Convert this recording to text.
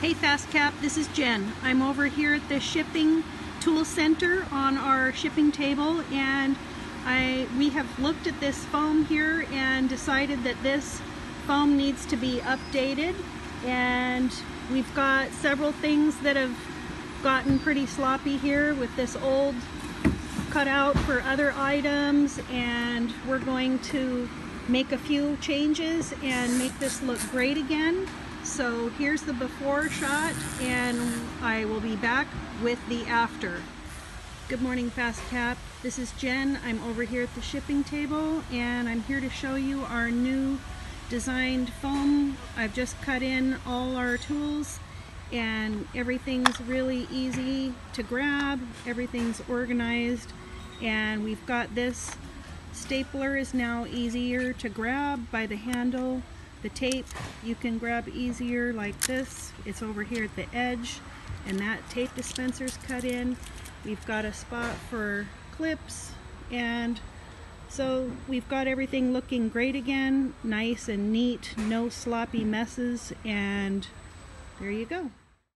Hey Fast Cap, this is Jen. I'm over here at the shipping tool center on our shipping table, and we have looked at this foam here and decided that this foam needs to be updated, and we've got several things that have gotten pretty sloppy here with this old cutout for other items, and we're going to make a few changes and make this look great again. So here's the before shot, and I will be back with the after. Good morning, Fast Cap. This is Jen. I'm over here at the shipping table, and I'm here to show you our new designed foam. I've just cut in all our tools, and everything's really easy to grab. Everything's organized, and we've got this stapler is now easier to grab by the handle. The tape you can grab easier like this. It's over here at the edge, and that tape dispenser's cut in. We've got a spot for clips, and so we've got everything looking great again, nice and neat, no sloppy messes, and there you go.